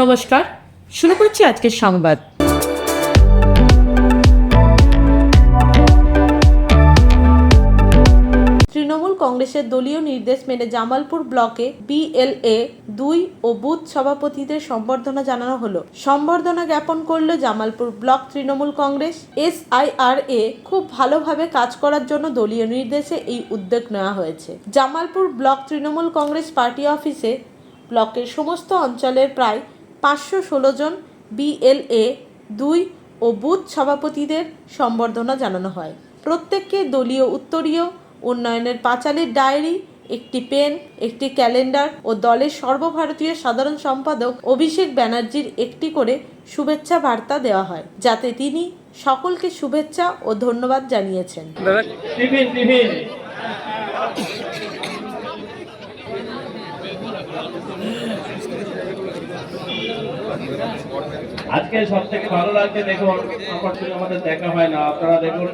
নমস্কার, শুরু করছি আজকের সংবাদ। তৃণমূল কংগ্রেসের দলীয় নির্দেশ মেনে জামালপুর ব্লকে BLA 2 ও বুথ সভাপতিদের সম্বর্ধনা জানানো হলো। সম্বর্ধনা জ্ঞাপন করল জামালপুর ব্লক তৃণমূল কংগ্রেস। SIRA খুব ভালোভাবে কাজ করার জন্য দলীয় নির্দেশে এই উদ্যোগ নেওয়া হয়েছে। জামালপুর ব্লক তৃণমূল কংগ্রেস পার্টি অফিসে ব্লকের সমস্ত অঞ্চলের প্রায় 516 জন BLA 2 ও বুথ সভাপতিদের সম্বর্ধনা জানানো হয়। প্রত্যেককে দলীয় উত্তরীয়, উন্নয়নের পাঁচালীর ডায়েরি, একটি পেন, একটি ক্যালেন্ডার ও দলের সর্বভারতীয় সাধারণ সম্পাদক অভিষেক ব্যানার্জির একটি করে শুভেচ্ছা বার্তা দেওয়া হয়, যাতে তিনি সকলকে শুভেচ্ছা ও ধন্যবাদ জানিয়েছেন। আজকে সব থেকে ভালো লাগছে, দেখুন আমার সঙ্গে আমাদের দেখা হয় না, আপনারা দেখুন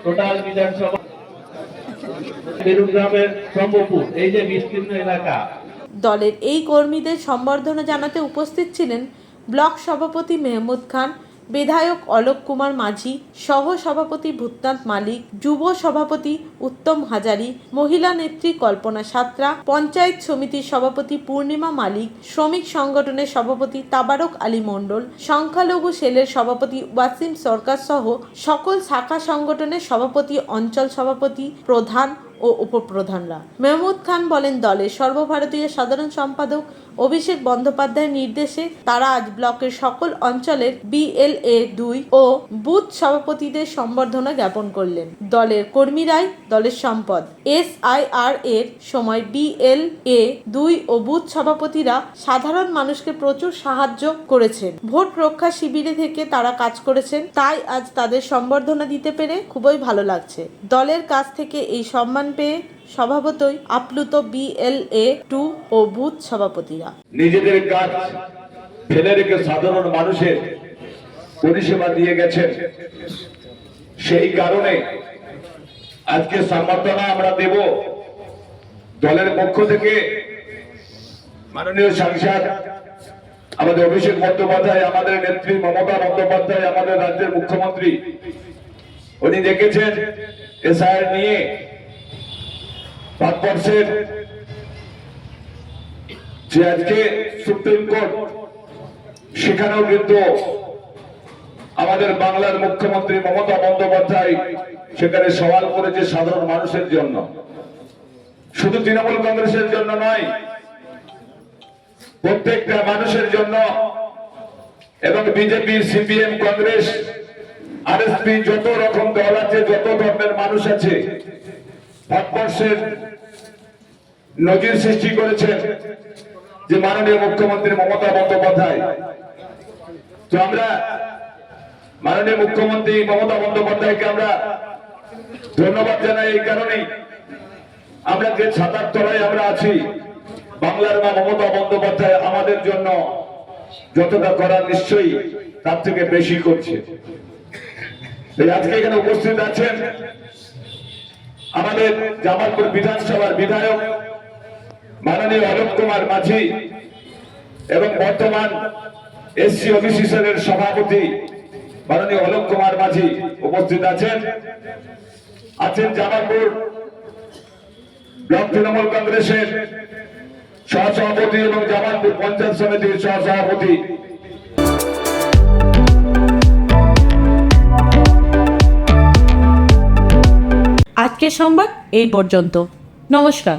টোটাল বিধানসভা বেরুগ্রামের সম্ভবপুর এই যে বিস্তীর্ণ এলাকা। দলের এই কর্মীদের সম্বর্ধনা জানাতে উপস্থিত ছিলেন ব্লক সভাপতি মেহমুদ খান, বিধায়ক অলোক কুমার মাঝি, সহ সভাপতি ভূতনাথ মালিক, যুব সভাপতি উত্তম হাজারি, মহিলা নেত্রী কল্পনা সাঁতরা, পঞ্চায়েত সমিতির সভাপতি পূর্ণিমা মালিক, শ্রমিক সংগঠনের সভাপতি তাবারক আলী মণ্ডল, সংখ্যালঘু সেলের সভাপতি ওয়াসিম সরকার সহ সকল শাখা সংগঠনের সভাপতি, অঞ্চল সভাপতি, প্রধান ও উপপ্রধানরা। মেহমুদ খান বলেন, দলের সর্বভারতীয় সাধারণ সম্পাদক অভিষেক বন্দ্যোপাধ্যায়ের নির্দেশে তারা আজ ব্লকের সকল অঞ্চলের BLA 2 ও বুথ সভাপতিদের সম্বর্ধনা জ্ঞাপন করলেন। দলের কর্মীরাই দলের সম্পদ। SIR এর সময় BLA 2 ও বুথ সভাপতিরা সাধারণ মানুষকে প্রচুর সাহায্য করেছেন। ভোট রক্ষা শিবিরে থেকে তারা কাজ করেছেন, তাই আজ তাদের সম্বর্ধনা দিতে পেরে খুবই ভালো লাগছে। দলের কাছ থেকে এই সম্মান পেয়ে স্বভাবতই আপ্লুত BLA 2 ও বুথ সভাপতিরা। নিজেদের কাজ ফেলে রেখে সাধারণ মানুষের পরিষেবা দিয়ে গেছেন, সেই কারণে আজকে সম্বর্ধনা আমরা দেব। দলের পক্ষ থেকে মাননীয় সাংসদ আমাদের অভিষেক বন্দ্যোপাধ্যায়, আমাদের নেত্রী মমতা বন্দ্যোপাধ্যায়, আমাদের রাজ্যের মুখ্যমন্ত্রী, উনি দেখেছেন SIR নিয়ে ভারতবর্ষের যে আজকে সুপ্রিম কোর্ট, সেখানেও কিন্তু আমাদের বাংলার মুখ্যমন্ত্রী মমতা বন্দ্যোপাধ্যায় সেখানে সওয়াল করেছে সাধারণ মানুষের জন্য, শুধু তৃণমূল কংগ্রেসের জন্য নয়, প্রত্যেকটা মানুষের জন্য। এবং বিজেপি, CPM, কংগ্রেস, RSP, যত রকম দল আছে, যত ধর্মের মানুষ আছে, ভারতবর্ষের নজির সৃষ্টি করেছেন যে মাননীয় মুখ্যমন্ত্রী মমতা বন্দ্যোপাধ্যায়। তো আমরা মাননীয় মুখ্যমন্ত্রী মমতা বন্দ্যোপাধ্যায়কে আমরা ধন্যবাদ জানাই। এই কারণেই আমরা যে ছাতার তলায় আমরা আছি, বাংলার মা মমতা বন্দ্যোপাধ্যায় আমাদের জন্য যতটা করার নিশ্চয়ই তার থেকে বেশি করছে। আজকে এখানে উপস্থিত আছেন আমাদের জামালপুর বিধানসভার বিধায়ক মাননীয় অলোক কুমার মাঝি এবং বর্তমান SC OBC সেলের সভাপতি মাননীয় অলোক কুমার মাঝি উপস্থিত আছেন। জামালপুর ব্লক তৃণমূল কংগ্রেসের সহসভাপতি এবং জামালপুর পঞ্চায়েত সমিতির সহসভাপতি। আজকের সংবাদ এই পর্যন্ত। নমস্কার।